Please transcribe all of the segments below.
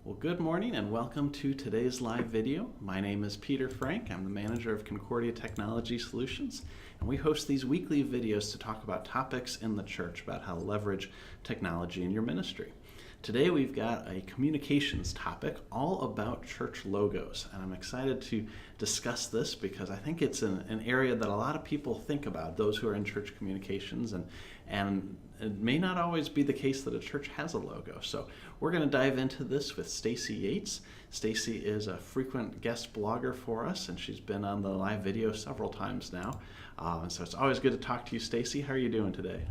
Well, good morning and welcome to today's live video. My name is Peter Frank. I'm the manager of Concordia Technology Solutions, and we host these weekly videos to talk about topics in the church about how to leverage technology in your ministry. Today we've got a communications topic all about church logos, and I'm excited to discuss this because I think it's an area that a lot of people think about, those who are in church communications, and it may not always be the case that a church has a logo. So we're going to dive into this with Stacy Yates. Stacy is a frequent guest blogger for us, and she's been on the live video several times now. So it's always good to talk to you, Stacy. How are you doing today?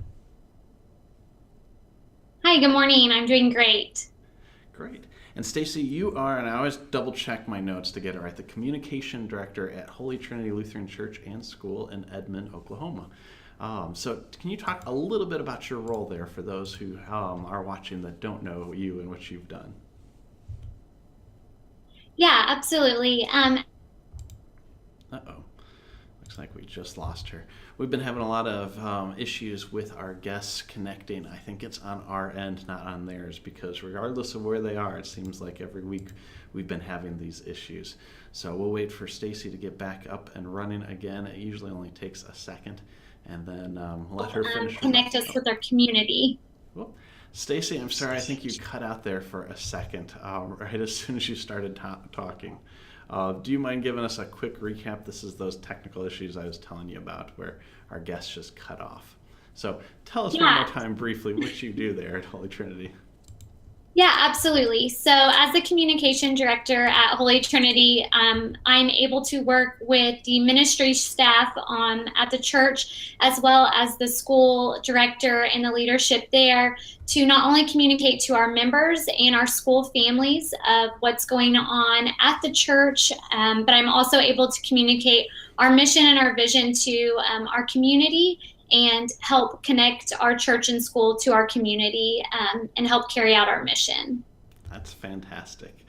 Hi, good morning. I'm doing great. Great. And Stacy, you are, and I always double check my notes to get it right, the communication director at Holy Trinity Lutheran Church and School in Edmond, Oklahoma. So can you talk a little bit about your role there for those who are watching that don't know you and what you've done? Yeah, absolutely. Uh-oh. Looks like we just lost her. We've been having a lot of issues with our guests connecting. I think it's on our end, not on theirs, because regardless of where they are, it seems like every week we've been having these issues. So we'll wait for Stacy to get back up and running again. It usually only takes a second, and then let her finish. Connect us with our community. Well, Stacy, I'm sorry, I think you cut out there for a second, right as soon as you started talking. Do you mind giving us a quick recap? This is those technical issues I was telling you about where our guests just cut off. So tell us one more time briefly what you do there at Holy Trinity. Yeah, absolutely. So as the communication director at Holy Trinity, I'm able to work with the ministry staff at the church, as well as the school director and the leadership there, to not only communicate to our members and our school families of what's going on at the church, but I'm also able to communicate our mission and our vision to our community and help connect our church and school to our community and help carry out our mission. That's fantastic.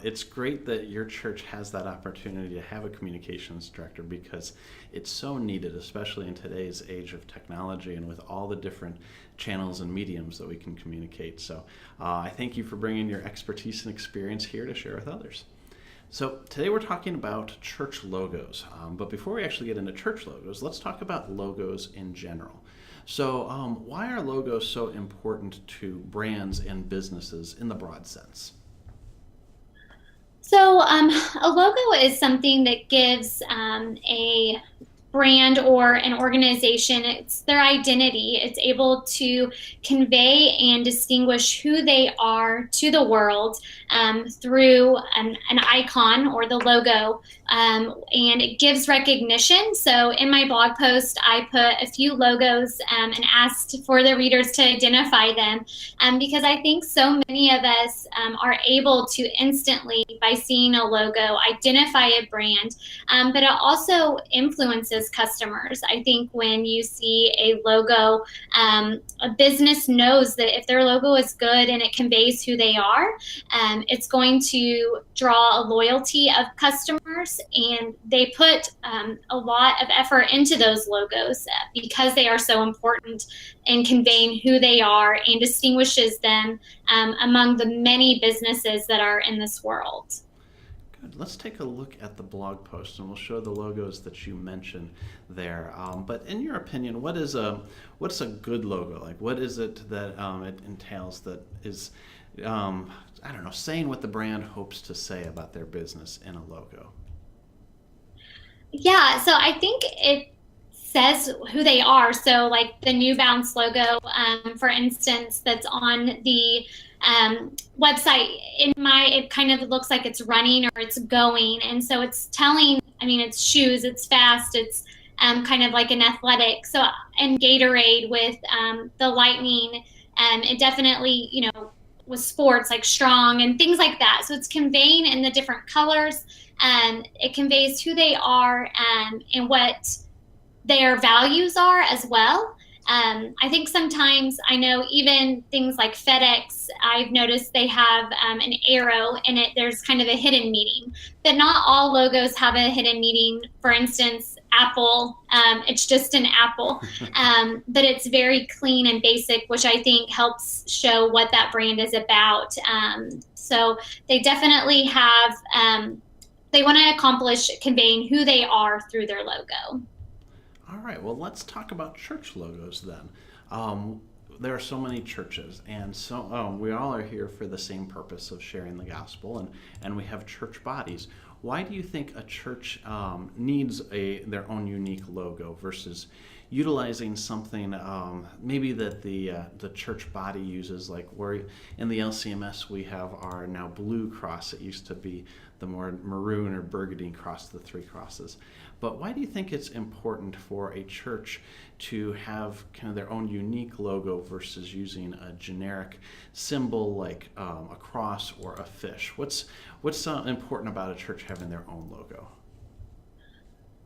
It's great that your church has that opportunity to have a communications director because it's so needed, especially in today's age of technology and with all the different channels and mediums that we can communicate. So I thank you for bringing your expertise and experience here to share with others. So today we're talking about church logos, but before we actually get into church logos, let's talk about logos in general. So why are logos so important to brands and businesses in the broad sense? So a logo is something that gives a brand or an organization, it's their identity. It's able to convey and distinguish who they are to the world through an icon or the logo, and it gives recognition. So in my blog post, I put a few logos and asked for the readers to identify them because I think so many of us are able to instantly, by seeing a logo, identify a brand, but it also influences customers. I think when you see a logo, a business knows that if their logo is good and it conveys who they are, it's going to draw a loyalty of customers, and they put a lot of effort into those logos because they are so important in conveying who they are and distinguishes them among the many businesses that are in this world. Good. Let's take a look at the blog post, and we'll show the logos that you mentioned there. But in your opinion, what's a good logo? Like, what is it that it entails that is, I don't know, saying what the brand hopes to say about their business in a logo? Yeah, so I think it says who they are. So like the New Balance logo, for instance, that's on the website, it kind of looks like it's running or it's going. And so it's telling, it's shoes, it's fast, it's kind of like an athletic. So, and Gatorade with the lightning, it definitely, with sports like strong and things like that. So it's conveying in the different colors, and it conveys who they are and what their values are as well. I think sometimes, I know even things like FedEx, I've noticed they have an arrow in it. There's kind of a hidden meaning, but not all logos have a hidden meaning. For instance, apple. It's just an apple, but it's very clean and basic, which I think helps show what that brand is about. So they definitely have, they want to accomplish conveying who they are through their logo. All right, well, let's talk about church logos then. Um, there are so many churches, and so we all are here for the same purpose of sharing the gospel, and we have church bodies. Why do you think a church needs their own unique logo versus utilizing something maybe that the church body uses? Like where in the LCMS we have our now blue cross. It used to be the more maroon or burgundy cross, the three crosses. But why do you think it's important for a church to have kind of their own unique logo versus using a generic symbol like a cross or a fish? What's important about a church having their own logo?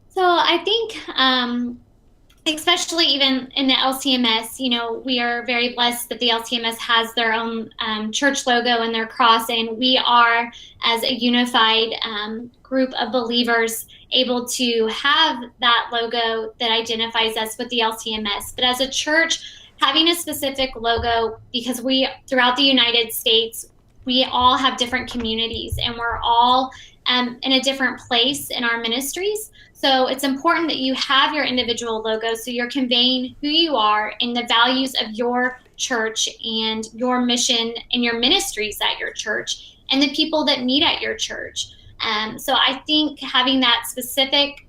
So I think, especially even in the LCMS, we are very blessed that the LCMS has their own church logo and their cross, and we are, as a unified group of believers, able to have that logo that identifies us with the LCMS. But as a church, having a specific logo, because we, throughout the United States, we all have different communities, and we're all in a different place in our ministries. So it's important that you have your individual logo so you're conveying who you are and the values of your church and your mission and your ministries at your church and the people that meet at your church. So I think having that specific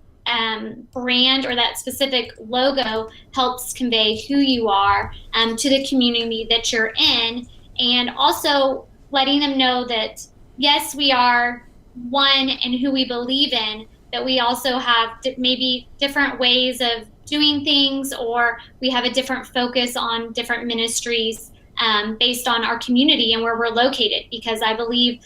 brand or that specific logo helps convey who you are to the community that you're in, and also letting them know that, yes, we are one in who we believe in, that we also have maybe different ways of doing things, or we have a different focus on different ministries based on our community and where we're located. Because I believe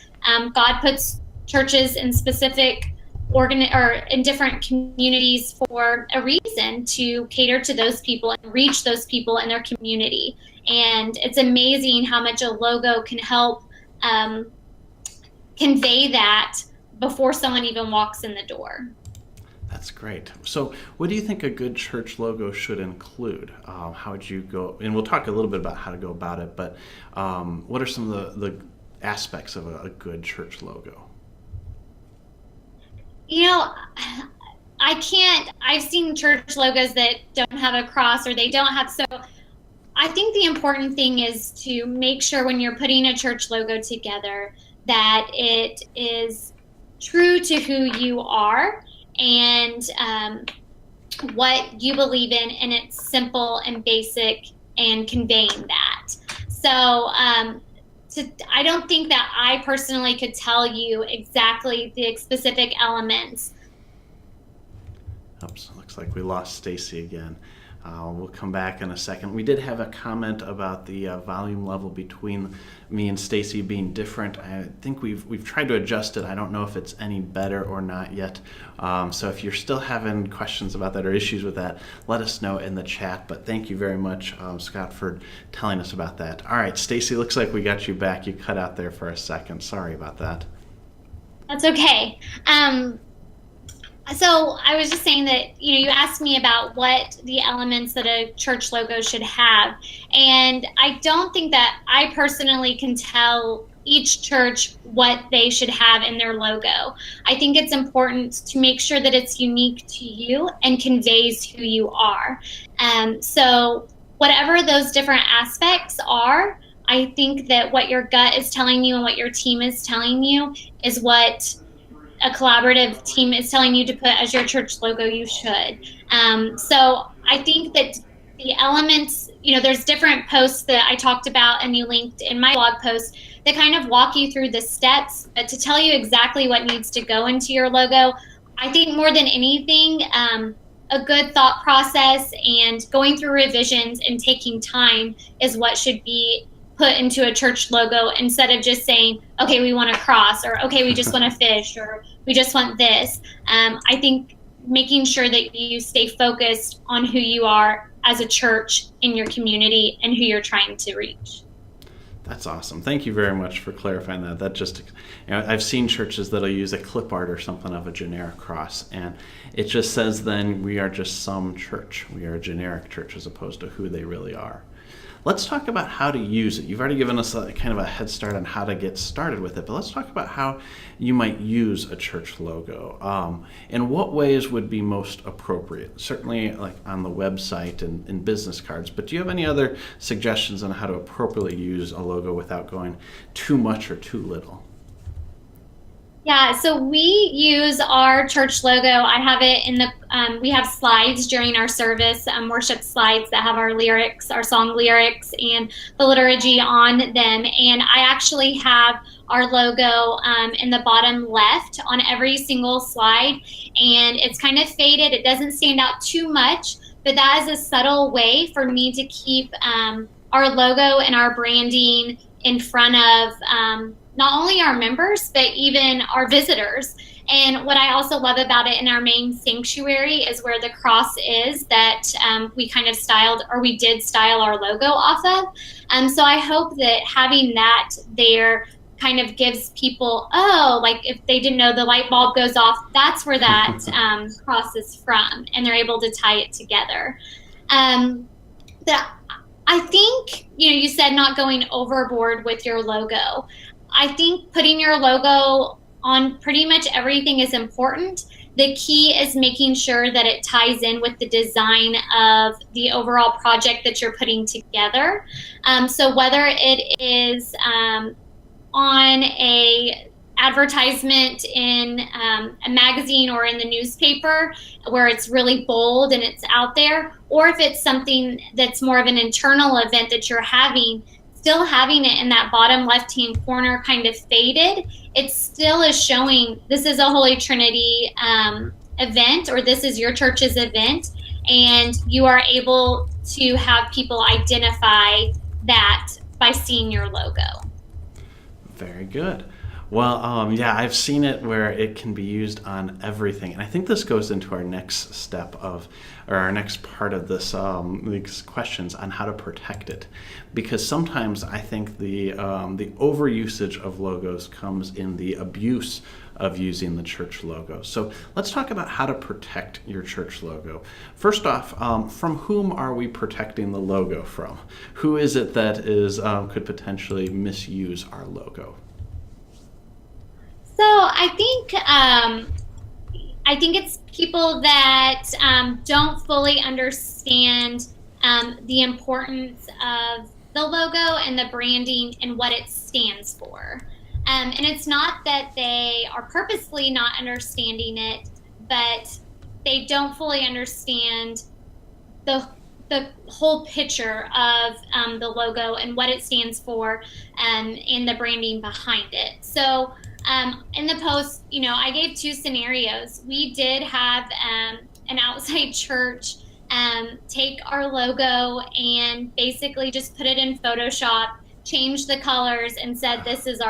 God puts churches in specific or in different communities for a reason, to cater to those people and reach those people in their community. And it's amazing how much a logo can help convey that before someone even walks in the door. That's great. So what do you think a good church logo should include? How would you go, and we'll talk a little bit about how to go about it, but what are some of the aspects of a good church logo? I've seen church logos that don't have a cross, or they don't have, so I think the important thing is to make sure when you're putting a church logo together that it is true to who you are and what you believe in, and it's simple and basic and conveying that. So I don't think that I personally could tell you exactly the specific elements. Oops, looks like we lost Stacy again. We'll come back in a second. We did have a comment about the volume level between me and Stacy being different. I think we've tried to adjust it. I don't know if it's any better or not yet. So if you're still having questions about that or issues with that, let us know in the chat. But thank you very much, Scott, for telling us about that. All right, Stacy, looks like we got you back. You cut out there for a second. Sorry about that. That's okay. So I was just saying that, you asked me about what the elements that a church logo should have. And I don't think that I personally can tell each church what they should have in their logo. I think it's important to make sure that it's unique to you and conveys who you are. So whatever those different aspects are, I think that what your gut is telling you and what your team is telling you is what a collaborative team is telling you to put as your church logo. You should. So I think that the elements, there's different posts that I talked about and you linked in my blog post that kind of walk you through the steps, but to tell you exactly what needs to go into your logo, I think more than anything, a good thought process and going through revisions and taking time is what should be put into a church logo, instead of just saying, okay, we want a cross, or okay, we just want a fish, or we just want this. I think making sure that you stay focused on who you are as a church in your community and who you're trying to reach. That's awesome. Thank you very much for clarifying that. That just, I've seen churches that'll use a clip art or something of a generic cross, and it just says then we are just some church. We are a generic church as opposed to who they really are. Let's talk about how to use it. You've already given us a kind of a head start on how to get started with it, but let's talk about how you might use a church logo. And what ways would be most appropriate? Certainly like on the website and business cards, but do you have any other suggestions on how to appropriately use a logo without going too much or too little? Yeah, so we use our church logo. I have it in we have slides during our service, worship slides that have our lyrics, our song lyrics, and the liturgy on them. And I actually have our logo in the bottom left on every single slide. And it's kind of faded. It doesn't stand out too much, but that is a subtle way for me to keep our logo and our branding in front of not only our members, but even our visitors. And what I also love about it in our main sanctuary is where the cross is that we kind of styled, or we did style our logo off of. So I hope that having that there kind of gives people, oh, like if they didn't know the light bulb goes off, that's where that cross is from, and they're able to tie it together. I think, you said not going overboard with your logo. I think putting your logo on pretty much everything is important. The key is making sure that it ties in with the design of the overall project that you're putting together. So whether it is on a advertisement in a magazine or in the newspaper where it's really bold and it's out there, or if it's something that's more of an internal event that you're having, still having it in that bottom left-hand corner kind of faded, it still is showing this is a Holy Trinity event, or this is your church's event, and you are able to have people identify that by seeing your logo. Very good. Well, yeah, I've seen it where it can be used on everything. And I think this goes into our next step or our next part of this, these questions on how to protect it. Because sometimes I think the overusage of logos comes in the abuse of using the church logo. So let's talk about how to protect your church logo. First off, from whom are we protecting the logo from? Who is it that could potentially misuse our logo? So I think it's people that don't fully understand the importance of the logo and the branding and what it stands for. And it's not that they are purposely not understanding it, but they don't fully understand the whole picture of the logo and what it stands for and the branding behind it. So in the post, I gave two scenarios. We did have an outside church take our logo and basically just put it in Photoshop, changed the colors, and said, this is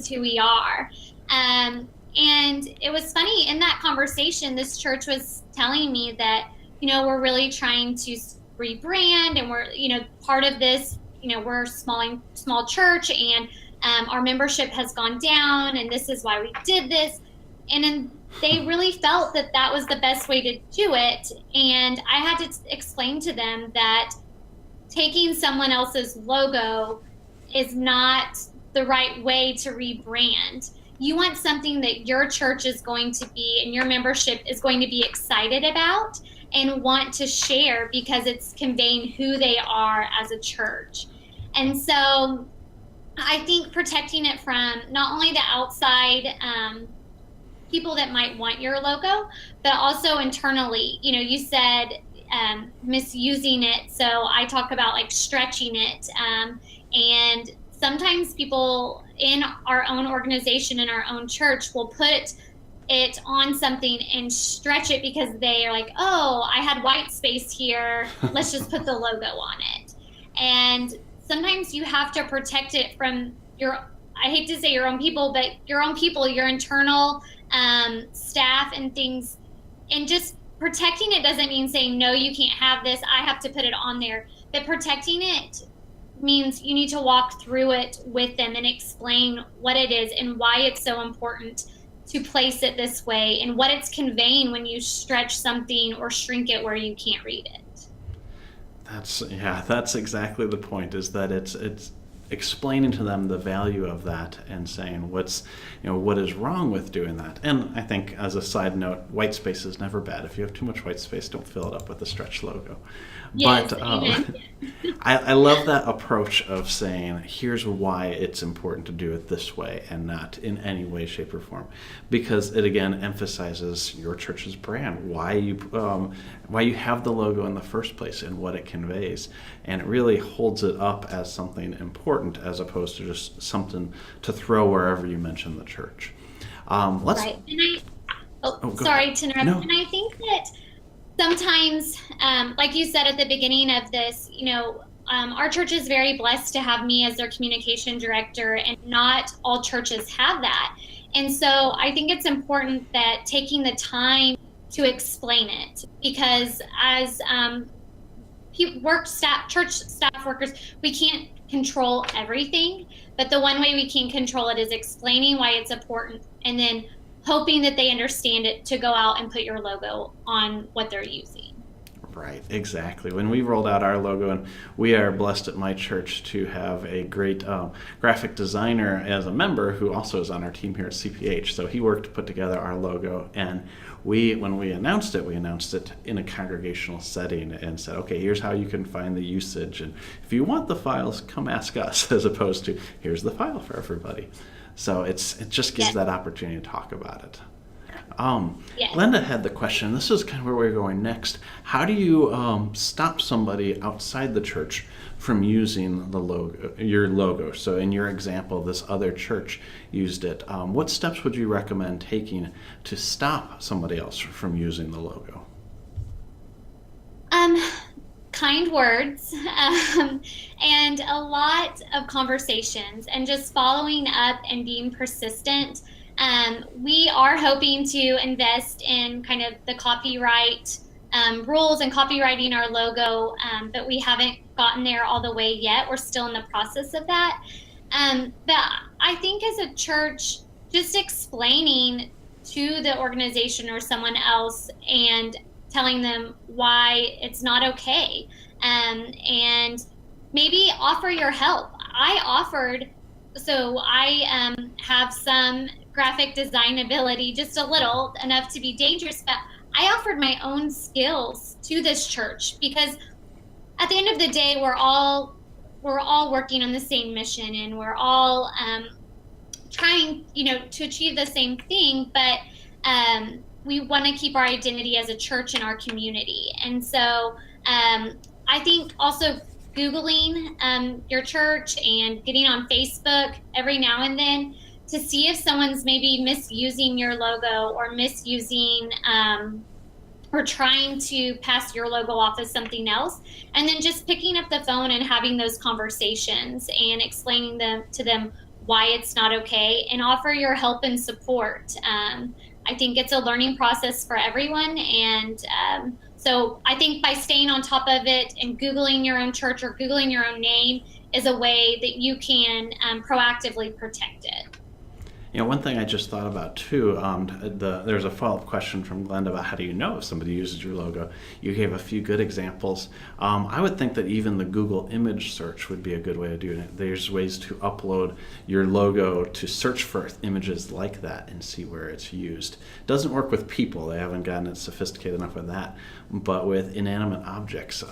who we are. And it was funny, in that conversation, this church was telling me that, we're really trying to rebrand, and we're, part of this, we're a small church, and our membership has gone down, and this is why we did this. And then they really felt that that was the best way to do it. And I had to explain to them that taking someone else's logo is not the right way to rebrand. You want something that your church is going to be and your membership is going to be excited about and want to share, because it's conveying who they are as a church. And so I think protecting it from not only the outside people that might want your logo, but also internally. You said misusing it, so I talk about like stretching it. And sometimes people in our own organization, in our own church, will put it on something and stretch it because they are like, oh, I had Whitespace here, let's just put the logo on it. And sometimes you have to protect it from I hate to say your own people, but your own people, your internal staff and things. And just protecting it doesn't mean saying, no, you can't have this, I have to put it on there. But protecting it means you need to walk through it with them and explain what it is and why it's so important to place it this way and what it's conveying when you stretch something or shrink it where you can't read it. That's exactly the point, is that it's explaining to them the value of that and saying what is wrong with doing that. And I think, as a side note, whitespace is never bad. If you have too much whitespace, don't fill it up with a stretch logo. Yes, But amen. I love that approach of saying, here's why it's important to do it this way and not in any way, shape, or form, because it again emphasizes your church's brand, why you have the logo in the first place and what it conveys, and it really holds it up as something important as opposed to just something to throw wherever you mention the church. Right. Sorry to interrupt. No. And I think that sometimes, like you said at the beginning of this, our church is very blessed to have me as their communication director, and not all churches have that. And so I think it's important that taking the time to explain it, because as church staff workers, we can't control everything, but the one way we can control it is explaining why it's important, and then hoping that they understand it to go out and put your logo on what they're using. Right, exactly. When we rolled out our logo, and we are blessed at my church to have a great graphic designer as a member who also is on our team here at CPH. So he worked to put together our logo, and when we announced it in a congregational setting and said, okay, here's how you can find the usage, and if you want the files, come ask us, as opposed to here's the file for everybody. So it just gives that opportunity to talk about it. Yes. Glenda had the question. This is kind of where we're going next. How do you stop somebody outside the church from using your logo? So in your example, this other church used it. What steps would you recommend taking to stop somebody else from using the logo? Kind words, and a lot of conversations, and just following up and being persistent. We are hoping to invest in kind of the copyright rules and copywriting our logo, but we haven't gotten there all the way yet. We're still in the process of that. But I think as a church, just explaining to the organization or someone else and telling them why it's not okay, and maybe offer your help. I have some graphic design ability, just a little, enough to be dangerous, but I offered my own skills to this church, because at the end of the day, we're all working on the same mission, and we're all trying, to achieve the same thing, but we want to keep our identity as a church in our community. And so I think also Googling your church and getting on Facebook every now and then to see if someone's maybe misusing your logo or misusing or trying to pass your logo off as something else, and then just picking up the phone and having those conversations and explaining to them why it's not okay, and offer your help and support. I think it's a learning process for everyone, and so I think by staying on top of it and Googling your own church or Googling your own name is a way that you can proactively protect it. One thing I just thought about too, there's a follow-up question from Glenda about how do you know if somebody uses your logo. You gave a few good examples. I would think that even the Google image search would be a good way of doing it. There's ways to upload your logo to search for images like that and see where it's used. It doesn't work with people. They haven't gotten it sophisticated enough with that. But with inanimate objects,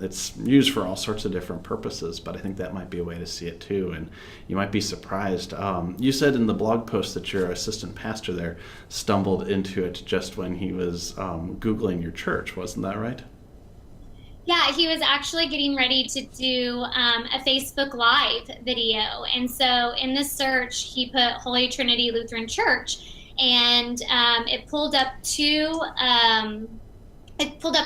it's used for all sorts of different purposes, but I think that might be a way to see it too, and you might be surprised. You said in the blog post that your assistant pastor there stumbled into it just when he was Googling your church, wasn't that right? Yeah, he was actually getting ready to do a Facebook Live video, and so in the search, he put Holy Trinity Lutheran Church, and it pulled up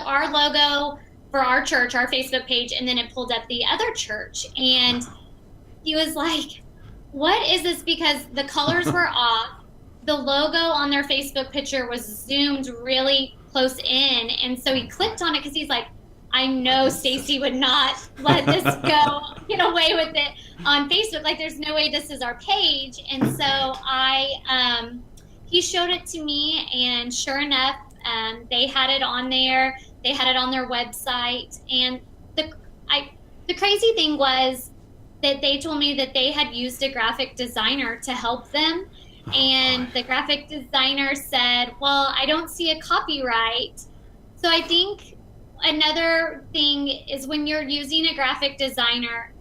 our logo for our church, our Facebook page, and then it pulled up the other church. And he was like, what is this? Because the colors were off. The logo on their Facebook picture was zoomed really close in. And so he clicked on it because he's like, I know Stacy would not let this go, get away with it on Facebook. Like, there's no way this is our page. And so he showed it to me, and sure enough, they had it on there. They had it on their website. And the, the crazy thing was that they told me that they had used a graphic designer to help them. And the graphic designer said, well, I don't see a copyright. So I think another thing is, when you're using a graphic designer,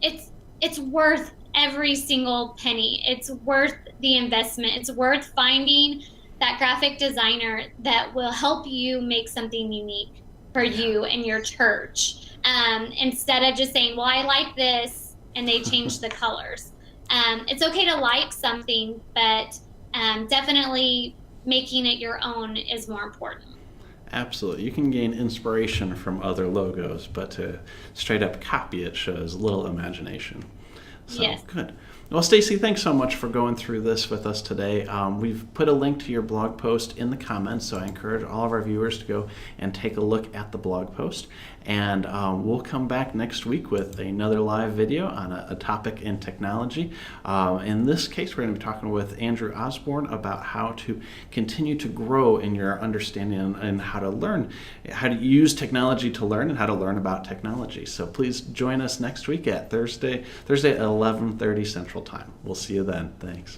it's worth every single penny. It's worth the investment. It's worth finding that graphic designer that will help you make something unique for you and your church, instead of just saying, well, I like this, and they change the colors. It's okay to like something, but definitely making it your own is more important. Absolutely. You can gain inspiration from other logos, but to straight up copy it shows little imagination. So, yes. Good. Well, Stacy, thanks so much for going through this with us today. We've put a link to your blog post in the comments, so I encourage all of our viewers to go and take a look at the blog post. And we'll come back next week with another live video on a topic in technology. In this case, we're going to be talking with Andrew Osborne about how to continue to grow in your understanding and how to learn, how to use technology to learn, and how to learn about technology. So please join us next week at Thursday at 11:30 Central Time. We'll see you then. Thanks.